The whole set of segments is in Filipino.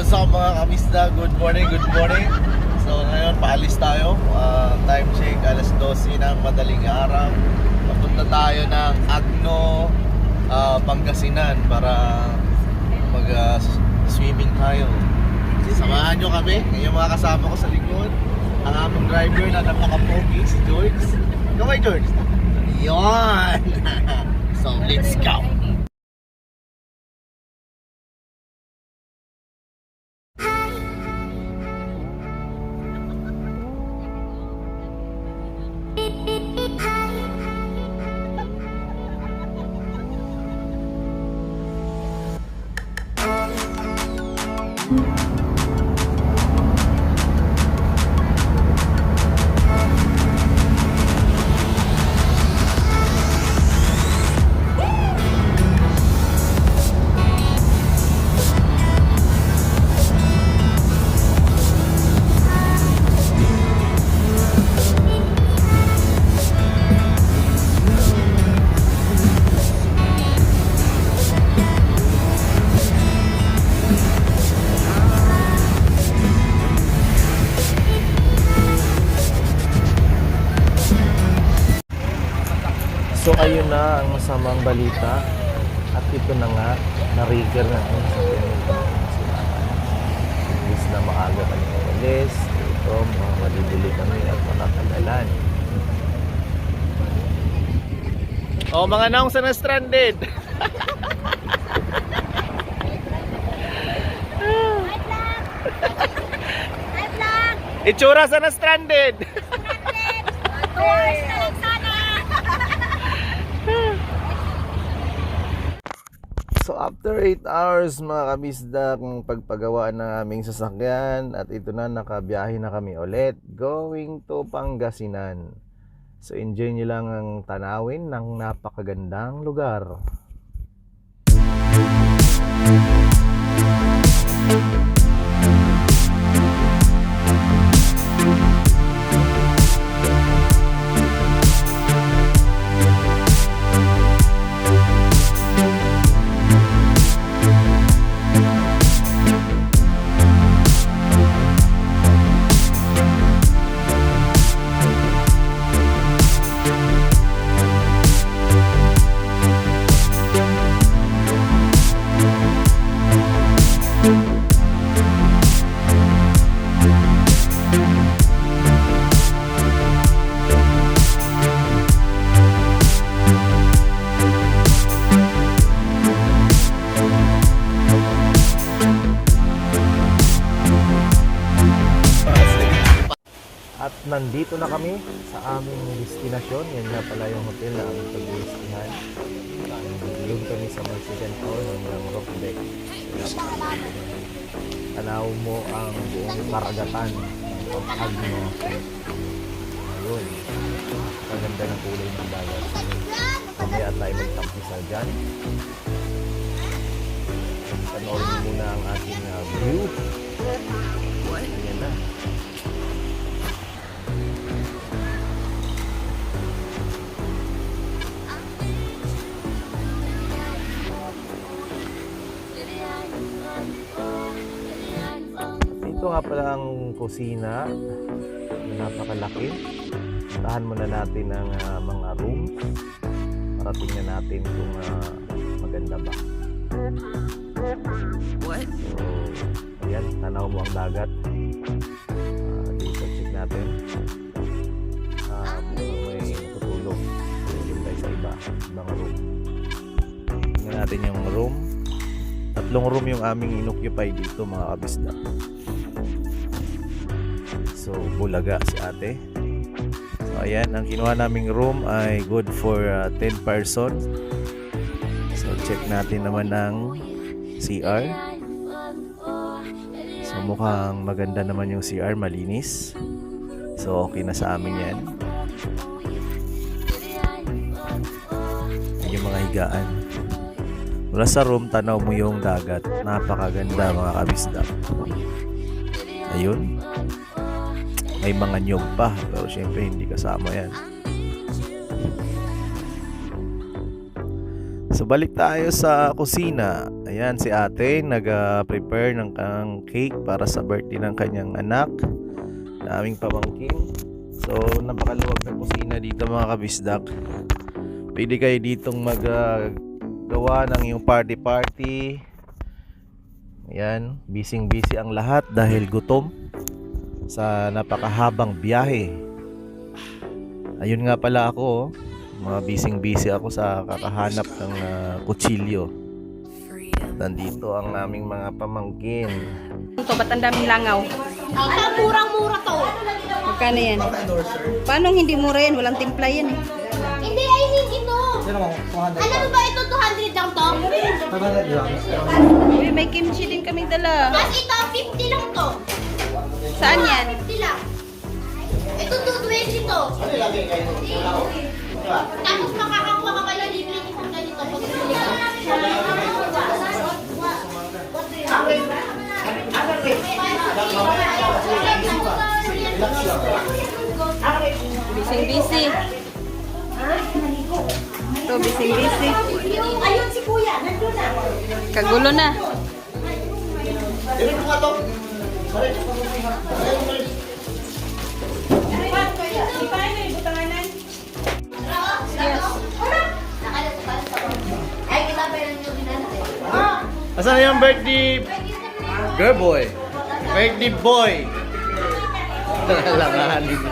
What's up mga kamisda? Good morning, good morning. So ngayon paalis tayo. Time check, alas 12 ng madaling araw. Papunta tayo ng Agno, Pangasinan para mag-swimming tayo. Samahan nyo kami. Yung mga kasama ko sa likod. Ang aming driver na napaka-pogi, si George. Kamay George. Yon. So let's go. So ayun na ang masamang balita at ito na nga na-trigger na ang imbis na maaga kami umalis ito mga malibili kami at makakadalan. Mga naong sa na-stranded. Itsura sa na-stranded. So after 8 hours mga kamisda kung pagpagawa ng aming sasakyan at ito na nakabiyahe na kami ulit going to Pangasinan. So enjoy nyo lang ang tanawin ng napakagandang lugar. At nandito na kami sa aming destinasyon. Yan na pala yung hotel na aming pag-iistihan. Doon kami sa may second floor ng roof deck. Tanaw mo ang buong karagatan ng Agno. Ayun. Maganda ng kulay ng dagat. Mamaya tayo magtampisa dyan. Panoorin muna ang ating view. Ayan na. Ito nga pala ang kusina, napakalaki. Tahan muna natin ang mga rooms para tingnan natin kung maganda ba. So, ayan, tanaw mo ang dagat. Dito check natin. May tutulog. Yung tayo sa ibang room. Tingnan natin yung room. 3 room yung aming inoccupy dito mga kabisda. So bulaga si ate. So ayan, ang kinuha naming room ay good for 10 person. So check natin naman ang CR. So mukhang maganda naman yung CR, malinis. So okay na sa amin yan. Yan yung mga higaan. Mula sa room, tanaw mo yung dagat. Napakaganda mga kabisda. Ayun. May mga nyog pa, pero syempre hindi kasama yan. So balik tayo sa kusina. Ayan. Ayan, si ate nag-prepare ng cake para sa birthday ng kanyang anak. Daming pamangkin. So, napakaluwag na kusina dito mga kabisdak. Pwede kayo ditong gawa ng iyong party-party. Ayan, busy-busy ang lahat dahil gutom sa napakahabang biyahe. Ayun nga pala ako, mga busy-busy ako sa kakahanap ng kutsilyo. Nandito ang naming mga pamangkin. Ito, ba't ang daming langaw? Ang murang-mura to. Magkano yan? Paano hindi mura yan? Walang timpla yan eh. Hindi, I mean ito. Alam mo ba ito 200 lang to? Uy, may kimchi din kaming dala. Tapos ito 50 lang to. Saan yan? 50 lang. Ito 220 to. Tapos makakakuha ka pala libre ni kung ganito. Pag bili ka. Bising-busy. Ito, bising-busy. Ayun si kuya, nandun na. Kagulo na. Ay, kita pa yung binanay. Asan yung birthday girl boy? Birthday boy. Langahan dito.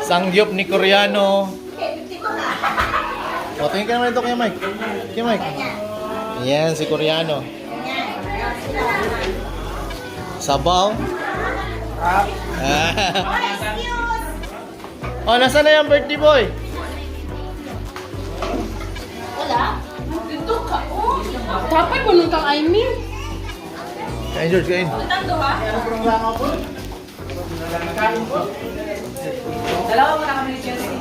Sangyup ni Koreano. O, tingin ka naman ito kay Mike. Kay Mike. Yan, si Koreano. Sabaw. Oh, nasaan na yung birthday boy? Wala? Dito ka, oh. Dapat mo nung kang Aimee. Kain, George, kain. Dalawa mo na kami ni Chelsea.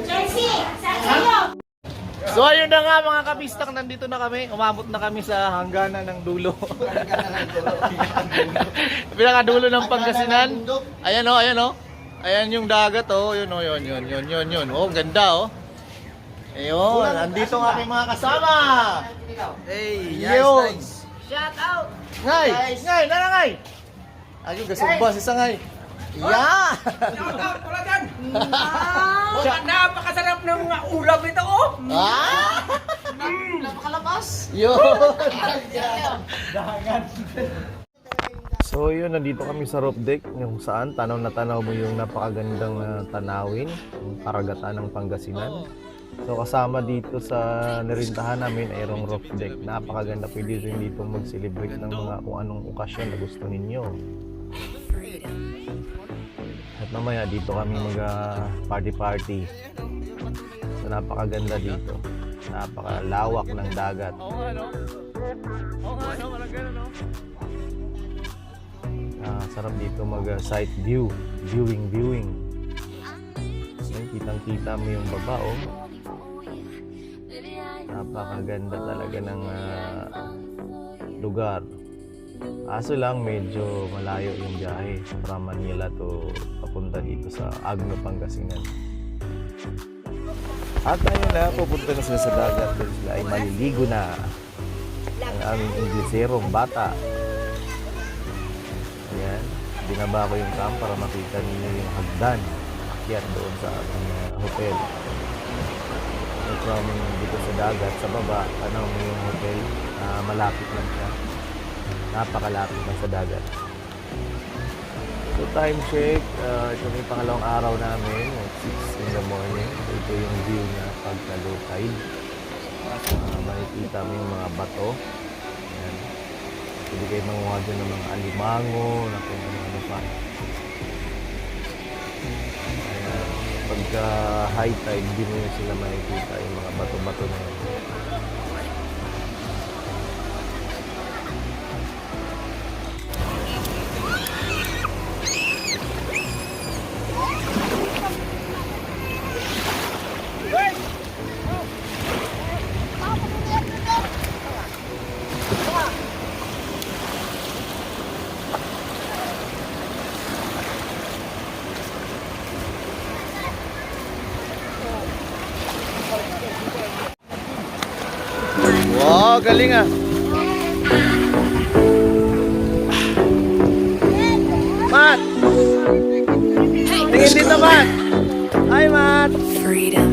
Chelsea, sa iyo. So ayun na nga mga kabistak, nandito na kami. Umabot na kami sa hangganan ng dulo. Pinakadulo ng Pangasinan. Ayan o, ayan o. Ayan yung dagat o. Yun o, yun. Oh, ganda o. Ayun, andito ang aking mga kasama. Hey, Yun. nice. Shout out. Ngay, nanangay. Ayun, gasumba si Sangay. Yeah! Shoutout pala dyan. Napakasarap ng ulam ito, oh. Ah! Napakalabas. Yun! So yun, nandito kami sa roof deck kung saan tanaw na tanaw mo yung napakagandang tanawin, yung karagatan ng Pangasinan. So kasama dito sa nirintahan namin ay yung roof deck. Napakaganda, pwede rin dito mag-celebrate ng mga kung anong okasyon na gusto ninyo. At mamaya dito kami mag-party-party. So napakaganda dito. Napakalawak ng dagat. Sarap dito mag-site viewing. Ayan, kitang-kita mo yung baba, oh. Napakaganda talaga ng lugar. Aso lang medyo malayo yung biyahe from Manila to papunta dito sa Agno, Pangasinan. At ayun na, pupunta na sila sa dagat dahil sila ay maliligo na. Ang aming Ingleserong bata. Ayan, binaba ko yung cam para makita ninyo yung hagdan akyat doon sa ating hotel. So, from dito sa dagat, sa baba, ano yung hotel, malapit lang siya. Napakalapit lang sa dagat. So time check, ito yung pangalawang araw namin, 6 in the morning. So, ito yung view na pagka low tide. Makikita mo yung mga bato. Ayan. Pwede kayo manguha dyan ng mga alimango, na kung ano pa. Ayan. Pagka high tide, hindi mo yun sila makikita yung mga bato-bato na yun. galing ah. Matt! Tingin dito, Matt! Hi, Matt! Freedom,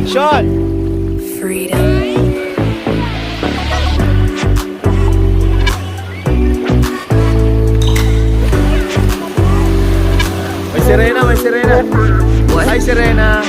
Sean! freedom, May sirena, may sirena. Hi, sirena.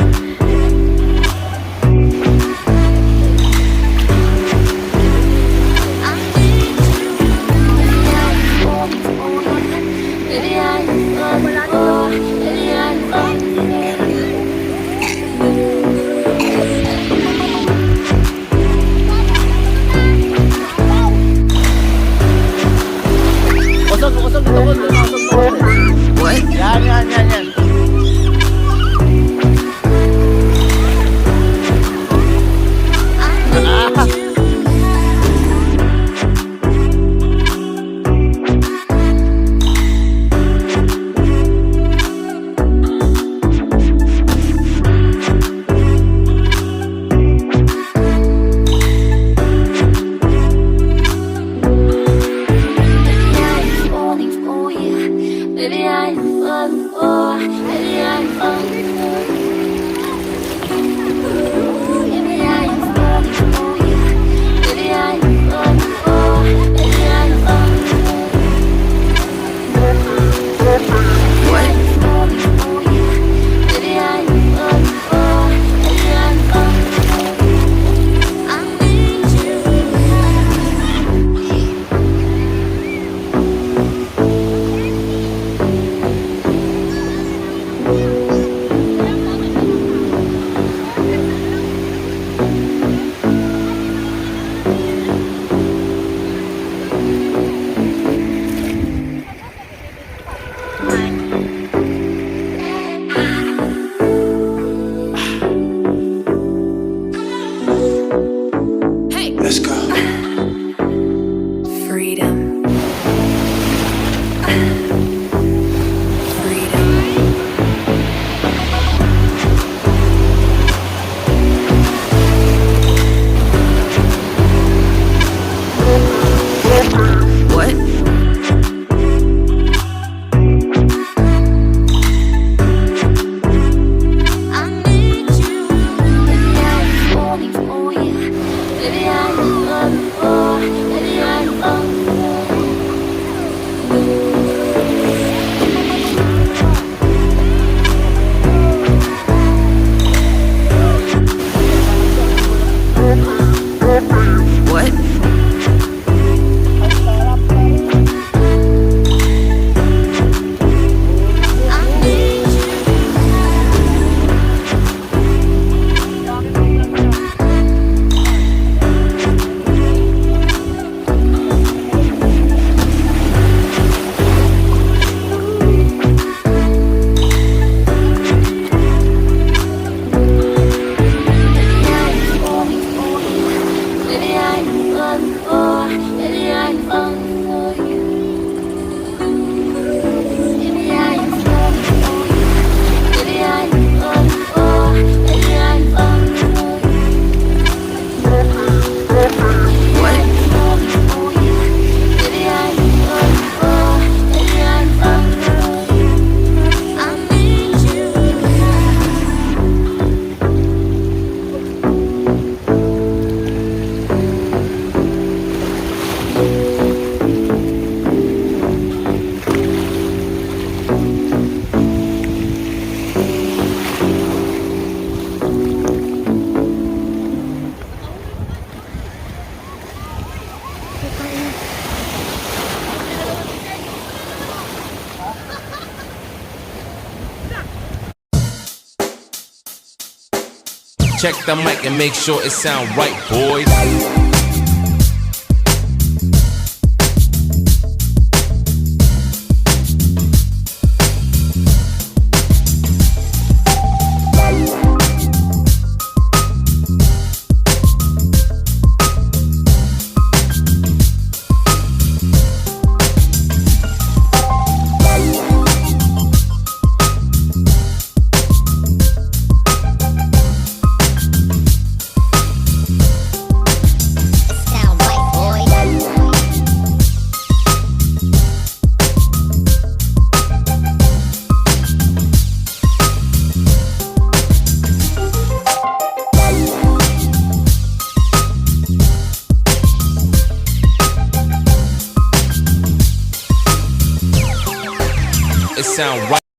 Usog, usog, usog, usog, usog. what? Yan, yan, yan, yan. Baby, I'm falling for, baby, I'm falling for you. Baby, I'm falling for you. Baby, I'm falling for, baby, I'm falling for you. What? I'm falling for you. Baby, I'm falling for, baby, I'm falling for you. I need you. Let's go. Freedom, freedom, what? I need you. Baby, I'm falling for you. Baby, I'm falling for. Baby, I'm falling for you. What? I need Check the mic and make sure it sound right, boys. it sound right.